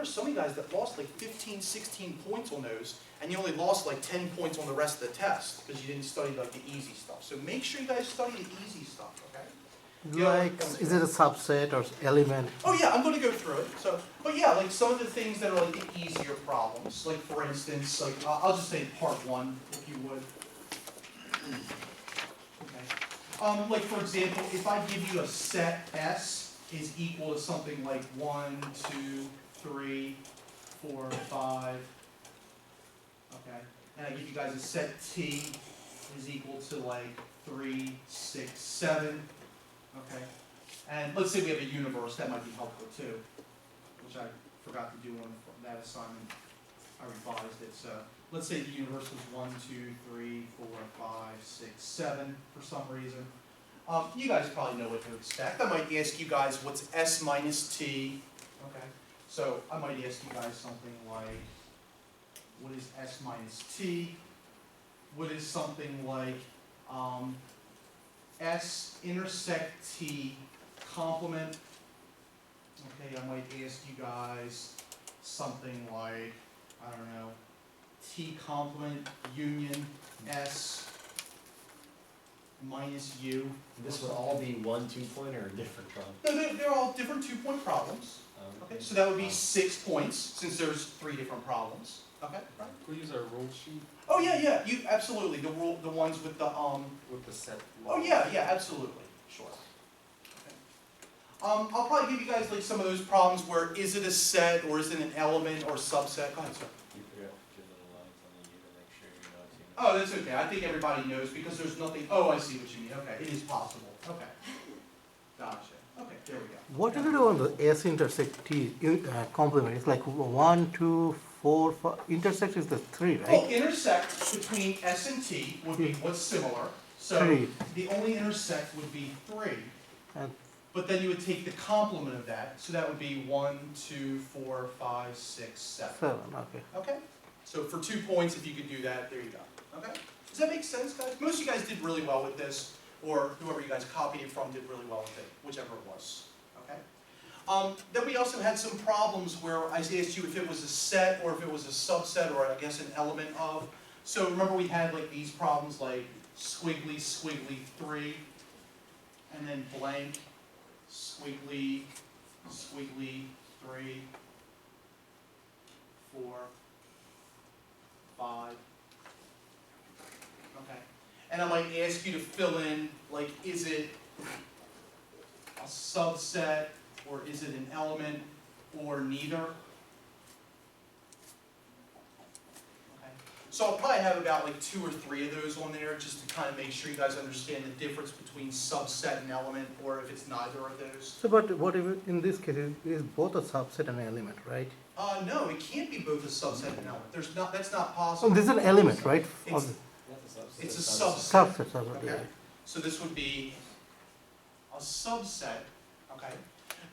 There's some of you guys that lost like 15, 16 points on those, and you only lost like 10 points on the rest of the test because you didn't study like the easy stuff. So make sure you guys study the easy stuff, okay? Like, is it a subset or element? Oh yeah, I'm going to go through it. So, but yeah, like some of the things that are like the easier problems, like for instance, like I'll just say part 1, if you would. Okay. Like for example, if I give you a set S is equal to something like 1, 2, 3, 4, 5. Okay. And I give you guys a set T is equal to like 3, 6, 7. Okay. And let's say we have a universe, that might be helpful too, which I forgot to do on that assignment. I revised it. So let's say the universe was 1, 2, 3, 4, 5, 6, 7 for some reason. You guys probably know what to expect. I might ask you guys what's S minus T. Okay. So I might ask you guys something like, what is S minus T? What is something like S intersect T complement? Okay, I might ask you guys something like, I don't know, T complement union S minus U. This would all be 1 2-point or a different problem? No, they're all different 2-point problems. Okay, so that would be 6 points since there's 3 different problems. Okay, right. Could we use our rule sheet Oh yeah, you absolutely the ones with the with the set? Oh yeah, absolutely, sure. Okay. I'll probably give you guys like some of those problems where is it a set or is it an element or subset? Go ahead, sir. You forgot to put your little lines on the U to make sure you know it's Oh, that's okay. I think everybody knows because there's nothing. Oh, I see what you mean. Okay, it is possible. Okay, gotcha. Okay, there we go. What do you do on the S intersect T complement? It's like 1, 2, 4, 5. Intersect is the 3, Well, right? intersect between S and T would be what's similar. So 3. the only intersect would be 3. And But then you would take the complement of that, so that would be 1, 2, 4, 5, 6, 7. 7, okay. Okay? So for 2 points, if you could do that, there you go. Okay? Does that make sense, guys? Most of you guys did really well with this, or whoever you guys copied it from did really well with it, whichever it was. Okay? Then we also had some problems where I asked you if it was a set or if it was a subset or I guess an element of. So remember we had like these problems like squiggly, squiggly 3, and then blank, squiggly, squiggly 3, 4, 5. Okay. And I might ask you to fill in, like, is it a subset, or is it an element, or neither? Okay. So I'll probably have about like 2 or 3 of those on there, just to kind of make sure you guys understand the difference between subset and element, or if it's neither of those. So, but what if in this case it is both a subset and an element, right? No, it can't be both a subset and an element. That's not So possible. this is an element, right? It's- Of It's a subset. subset, Okay. yeah. So this would be a subset, okay?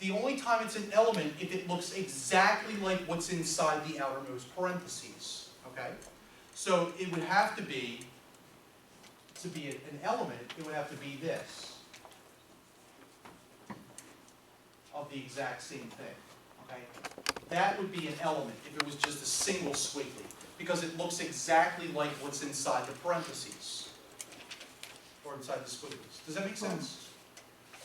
The only time it's an element if it looks exactly like what's inside the outermost parentheses, okay? So it would have to be an element, it would have to be this, of the exact same thing, okay? That would be an element if it was just a single squiggly, because it looks exactly like what's inside the parentheses, or inside the squigglies. Does that make sense?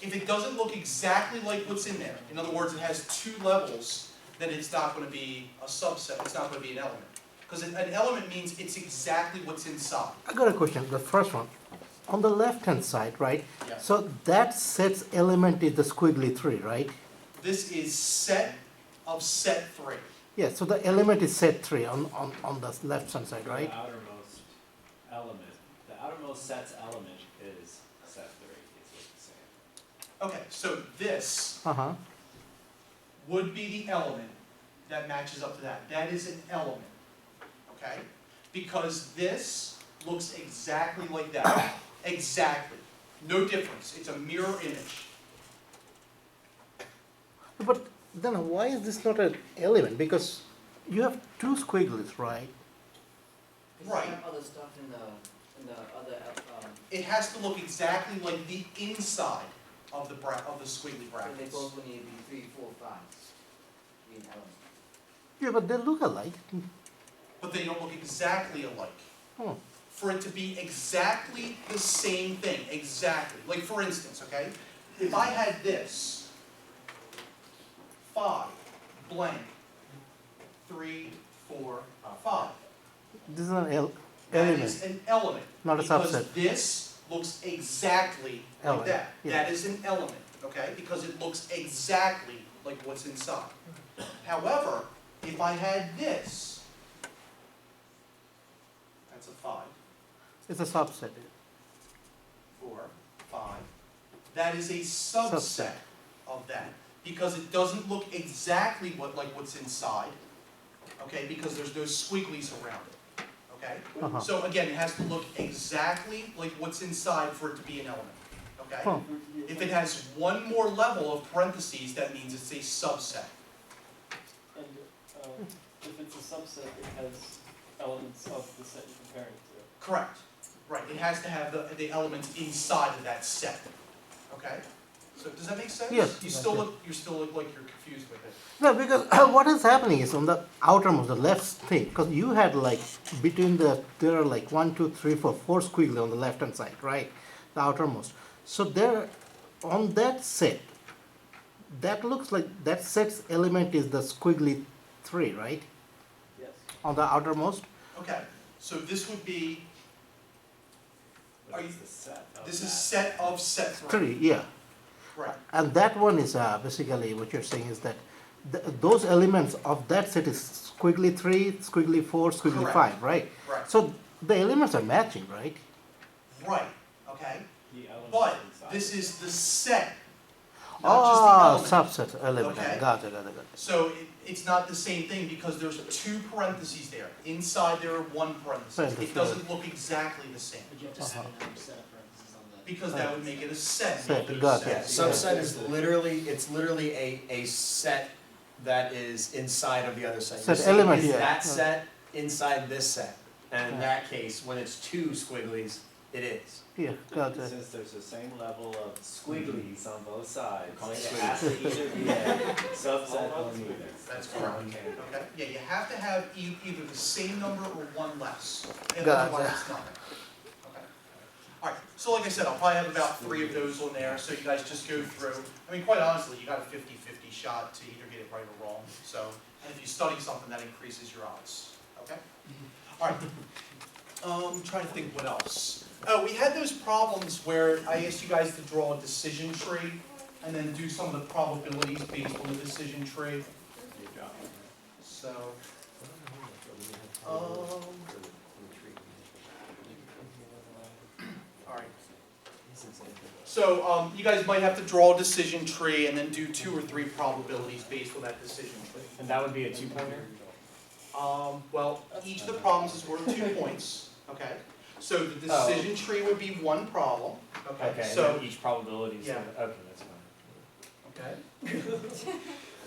If it doesn't look exactly like what's in there, in other words, it has 2 levels, then it's not going to be a subset, it's not going to be an element. Because an element means it's exactly what's inside. I got a question, the first one. On the left-hand side, right? Yeah. So that set's element is the squiggly 3, right? This is set of set 3. Yeah, so the element is set 3 on the left-hand side, right? The outermost element, the outermost set's element is set 3, is what it's saying. Okay, so this Uh-huh. would be the element that matches up to that. That is an element, okay? Because this looks exactly like that. Exactly. No difference. It's a mirror image. But then why is this not an element? Because you have 2 squigglies, right? Right. Is there other stuff in the other, It has to look exactly like the inside of the squiggly so they brackets. both would need to be 3, 4, 5 to be an element. Yeah, but they look alike. but they don't look exactly alike. Hmm. For it to be exactly the same thing, exactly. Like for instance, okay, if I had this, 5, blank, 3, 4, 5. This is an That element, is an element. not a Because subset. this looks exactly like Element, that. yeah. That is an element, okay? Because it looks exactly like what's inside. However, if I had this, that's a 5. It's a subset. 4, 5. That is a subset of that, because it doesn't look exactly like what's inside, okay, because there's no squigglies around it, okay? Uh-huh. So again, it has to look exactly like what's inside for it to be an element, okay? Huh. If it has one more level of parentheses, that means it's a subset. And if it's a subset, it has elements of the set you're comparing to. Correct. Right, it has to have the elements inside of that set, okay? So does that make sense? Yes, You that's still it. look like you're confused with it. No, because what is happening is on the outermost, the left thing, because you had like between there are like 1, 2, 3, 4, 4 squiggly on the left hand side, right? The outermost. So there, on that set, that looks like that set's element is the squiggly 3, right? Yes. On the outermost. Okay, so this would be, Are But you- it's the set of this is that. set of set 3. 3, yeah. Right, And that one is basically what you're saying is that those elements of that set is squiggly 3, squiggly 4, squiggly Correct. 5, right? right, So the elements are matching, right? right, okay? The elements But inside. this is the set, not just the element. Subset element. Okay. Got it. So it's not the same thing because there's 2 parentheses there. Inside there are 1 parenthesis. Parenthesis. It doesn't look exactly the same, But you have to set another set of parentheses on that. because that would make it a set. Set, not a got set. it. Yeah, subset is literally, it's literally a set that is inside of the other set. You're Set saying, element, is yeah. that set inside this set? And in that case, when it's 2 squigglies, it is. Yeah, got it. Since there's the same level of squigglies on both sides, Call it it has to either be a subset or neither. That's correct. Okay, yeah, you have to have either the same number or 1 less. And Gotcha. otherwise it's nothing. Okay. All right, so like I said, I'll probably have about 3 of those on there, so you guys just go through. I mean, quite honestly, you got a 50-50 shot to either get it right or wrong. So, and if you study something, that increases your odds. Okay? All right. Trying to think what else. Oh, we had those problems where I asked you guys to draw a decision tree and then do some of the probabilities based on the decision tree. So, all right. So, you guys might have to draw a decision tree and then do 2 or 3 probabilities based on that decision tree. And that would be a 2-pointer? Well, each of the problems is worth 2 points, okay? So the decision tree would be 1 problem, okay? Okay, and So, then each probability is, Yeah. okay, that's fine. okay.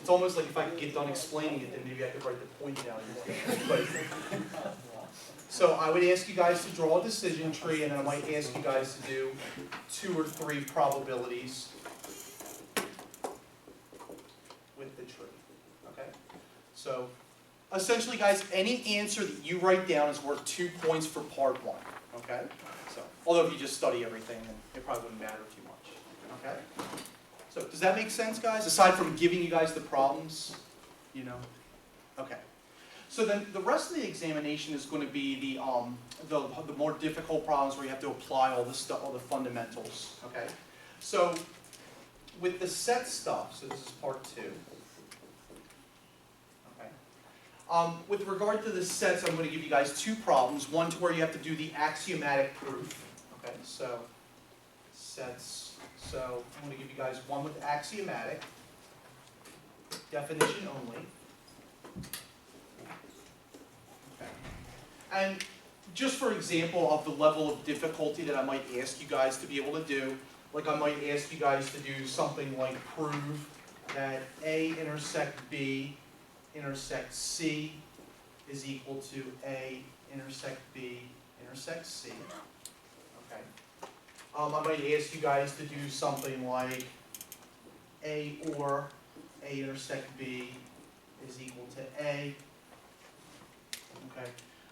It's almost like if I could get done explaining it, then maybe I could write the point down. But- So I would ask you guys to draw a decision tree, and then I might ask you guys to do 2 or 3 probabilities with the tree, okay? So essentially, guys, any answer that you write down is worth 2 points for part 1, okay? So, although if you just study everything, then it probably wouldn't matter too much, okay? So does that make sense, guys? Aside from giving you guys the problems, you know? Okay. So then the rest of the examination is going to be the more difficult problems where you have to apply all the stuff, all the fundamentals, okay? So with the set stuff, so this is part 2. Okay. With regard to the sets, I'm going to give you guys 2 problems. One to where you have to do the axiomatic proof. Okay, so sets. So I'm going to give you guys one with axiomatic, definition only. Okay. And just for example of the level of difficulty that I might ask you guys to be able to do, like I might ask you guys to do something like prove that A intersect B intersect C is equal to A intersect B intersect C. Okay. I might ask you guys to do something like A or A intersect B is equal to A. Okay.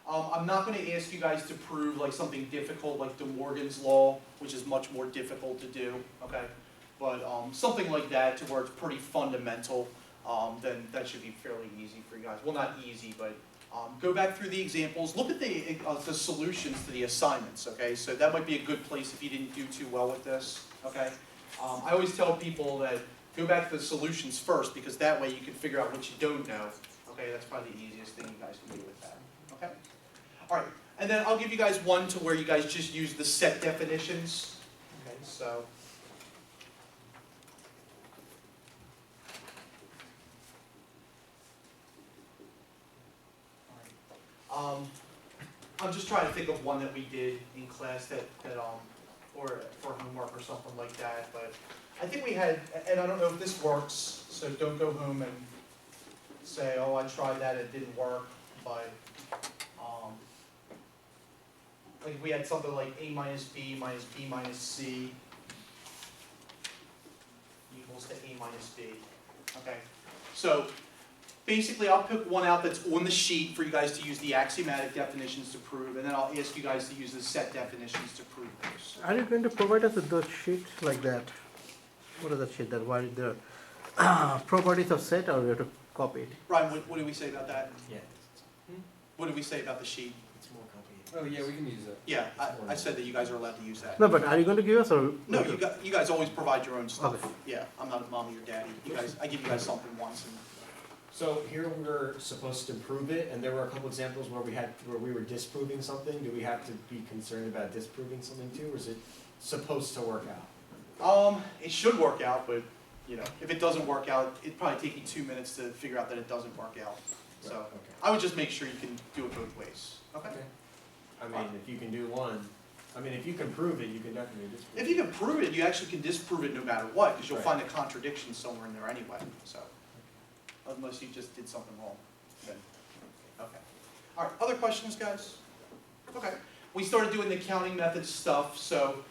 I'm not gonna ask you guys to prove like something difficult like De Morgan's law, which is much more difficult to do, okay? But, something like that to where it's pretty fundamental, then that should be fairly easy for you guys. Well, not easy, but, go back through the examples, look at the solutions to the assignments, okay? So that might be a good place if you didn't do too well with this, okay? I always tell people that go back to the solutions first, because that way you can figure out what you don't know, okay? That's probably the easiest thing you guys can do with that, okay? All right, and then I'll give you guys one to where you guys just use the set definitions, okay? So. I'm just trying to think of one that we did in class that or for homework or something like that, but I think we had, and I don't know if this works, so don't go home and say, oh, I tried that, it didn't work, but, like we had something like A minus B minus C equals to A minus B, okay? So, basically, I'll pick one out that's on the sheet for you guys to use the axiomatic definitions to prove, and then I'll ask you guys to use the set definitions to prove those. Are you going to provide us with those sheets like that? What is that sheet that, what is the properties of set, or we have to copy it? Ryan, what did we say about that? Yeah, What did we say about the sheet? it's more complicated. Oh, yeah, we can use it. Yeah, I said that you guys are allowed to use that. No, but are you going to give us, or? No, you guys always provide your own stuff. Okay. Yeah, I'm not a mommy or daddy. You guys, I give you guys something once and. So here we're supposed to prove it, and there were a couple examples where we were disproving something. Do we have to be concerned about disproving something too, or is it supposed to work out? It should work out, but, you know, if it doesn't work out, it'd probably take you 2 minutes to figure out that it doesn't work out. So, Okay. I would just make sure you can do it both ways, okay? Okay. I mean, if you can do one, I mean, if you can prove it, you can definitely disprove it. If you can prove it, you actually can disprove it no matter what, because you'll Right. find a contradiction somewhere in there anyway, so. Unless you just did something wrong, then, okay. All right, other questions, guys? Okay, we started doing the counting method stuff, so,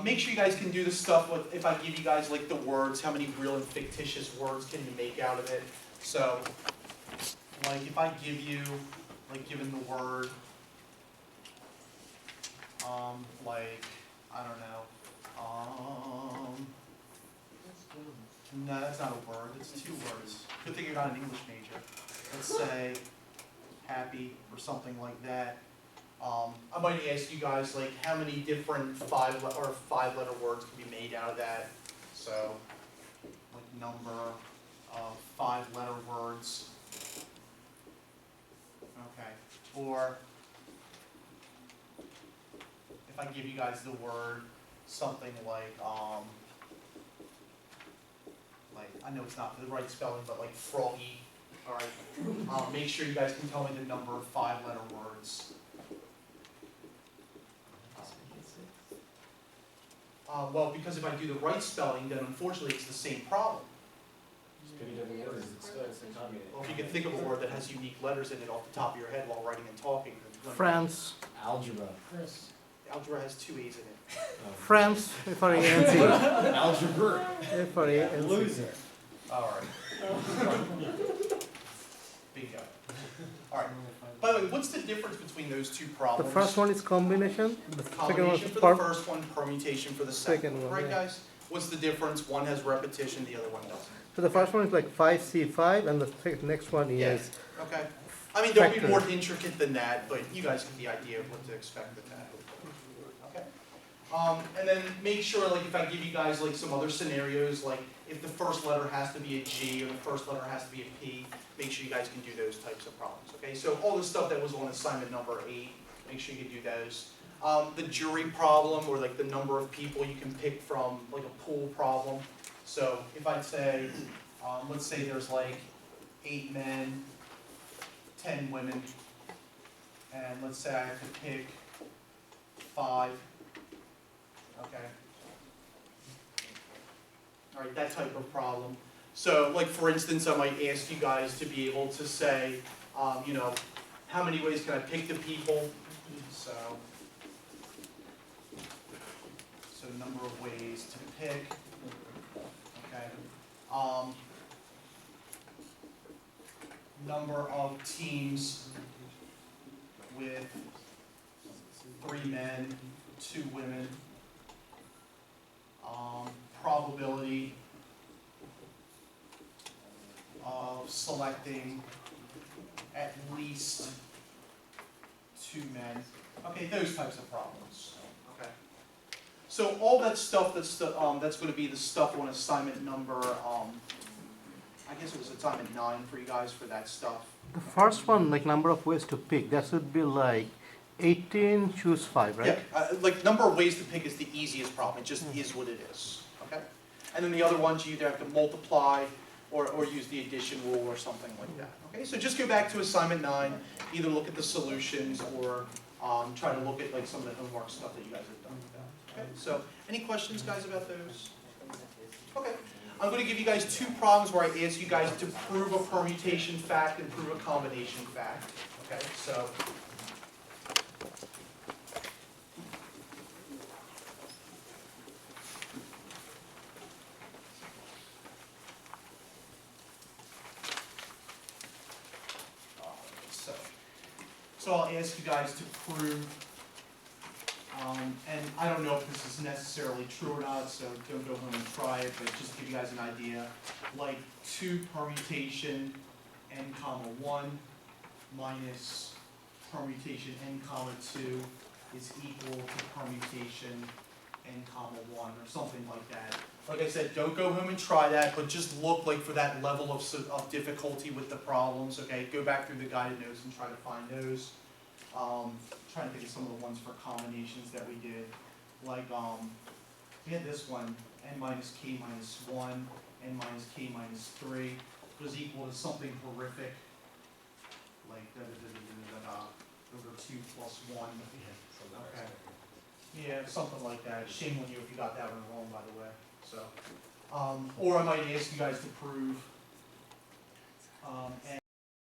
make sure you guys can do the stuff with, if I give you guys like the words, how many real and fictitious words can you make out of it? So, like if I give you, like given the word, like, I don't know, no, that's not a word, it's 2 words. Good thing you're not an English major. Let's say happy or something like that. I might ask you guys like how many different 5-letter words can be made out of that. So, like number of 5-letter words. Okay. Or if I give you guys the word something like I know it's not the right spelling, but like froggy, all right? Make sure you guys can tell me the number of 5-letter words. Well, because if I do the right spelling, then unfortunately it's the same problem. Well, if you can think of a word that has unique letters in it off the top of your head while writing and talking. then- France, Algebra. Chris. Algebra has 2 A's in it. France, for ANC, Algebra. for ANC. Loser. All right. Bingo. All right. By the way, what's the difference between those 2 The problems? first one is combination, the second one Combination is for the part. first one, permutation for the second Second one, one, right, yeah. guys? What's the difference? One has repetition, the other one doesn't. So the first one is like 5C5, and the next one Yeah. is, Okay? I mean, there'll be Factor. more intricate than that, but you guys get the idea of what to expect with that. Okay? And then make sure, like, if I give you guys like some other scenarios, like if the first letter has to be a G or the first letter has to be a P, make sure you guys can do those types of problems, okay? So all the stuff that was on assignment number 8, make sure you can do those. The jury problem, or like the number of people you can pick from, like a pool problem. So if I say, let's say there's like 8 men, 10 women, and let's say I have to pick 5, okay? All right, that type of problem. So, like for instance, I might ask you guys to be able to say, you know, how many ways can I pick the people? So number of ways to pick, okay? number of teams with 3 men, 2 women. Probability of selecting at least 2 men. Okay, those types of problems. Okay. So all that stuff that's going to be the stuff on assignment number, I guess it was assignment 9 for you guys for that stuff. The first one, like number of ways to pick, that should be like 18, choose 5, right? Yeah, like number of ways to pick is the easiest problem. It just is what it is. Okay. And then the other ones you either have to multiply or use the addition rule or something like that. Okay. So just go back to assignment 9. Either look at the solutions or try to look at like some of the homework stuff that you guys have done with that. Okay. So any questions, guys, about those? Okay. I'm going to give you guys 2 problems where I ask you guys to prove a permutation fact and prove a combination fact. Okay. So. So I'll ask you guys to prove, and I don't know if this is necessarily true or not, so don't go home and try it, but just to give you guys an idea, like 2 permutation n comma 1 minus permutation n comma 2 is equal to permutation n comma 1 or something like that. Like I said, don't go home and try that, but just look like for that level of difficulty with the problems, okay? Go back through the guided notes and try to find those. Trying to think of some of the ones for combinations that we did. Like, we had this one, n minus k minus 1, n minus k minus 3 was equal to something horrific, like over 2 plus 1. Okay. Yeah, something like that. Shame on you if you got that one wrong, by the way. So, or I might ask you guys to prove,